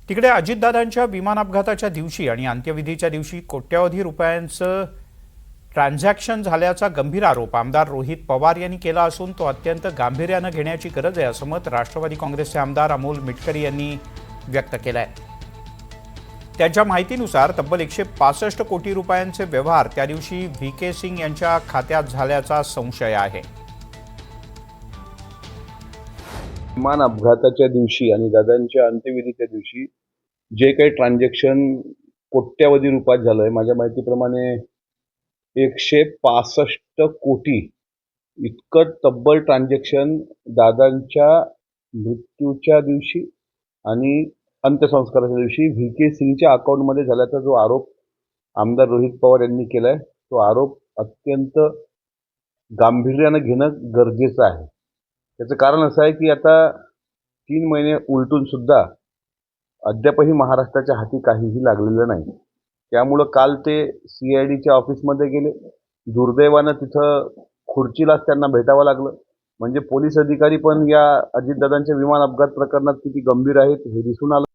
तिकडे अजितदादांच्या विमान अपघाताच्या दिवशी आणि अंत्यविधीच्या दिवशी कोट्यवधी रुपयांचं ट्रान्झॅक्शन झाल्याचा गंभीर आरोप आमदार रोहित पवार यांनी केला असून तो अत्यंत गांभीर्यानं घेण्याची गरज आहे असं मत राष्ट्रवादी काँग्रेसचे आमदार अमोल मिटकरी यांनी व्यक्त केलं आहे। त्यांच्या माहितीनुसार तब्बल 165 कोटी रुपयांचे व्यवहार त्या दिवशी व्ही.के. सिंग यांच्या खात्यात झाल्याचा संशय आहे। विमान अपघाताच्या दिवशी आणि दादांच्या अंत्यविधीच्या दिवशी जे काही ट्रान्झॅक्शन कोट्यवधी रुपयात झालंय, माझ्या माहितीप्रमाणे 165 कोटी इतकं तब्बल ट्रान्झॅक्शन दादांच्या मृत्यूच्या दिवशी आणि अंत्यसंस्काराच्या दिवशी व्ही.के. सिंगच्या अकाउंटमध्ये झाल्याचा जो आरोप आमदार रोहित पवार यांनी केलाय, तो आरोप अत्यंत गांभीर्यानं घेणं गरजेचं आहे। त्याचं कारण असं आहे की आता 3 महिने उलटून सुद्धा अद्यापही महाराष्ट्राच्या हाती काहीही लागलेलं नाही। त्यामुळं काल ते CIDच्या ऑफिसमध्ये गेले, दुर्दैवानं तिथं खुर्चीलाच त्यांना भेटावं लागलं। म्हणजे पोलीस अधिकारी पण या अजितदादांच्या विमान अपघात प्रकरणात किती गंभीर आहेत हे दिसून आलं।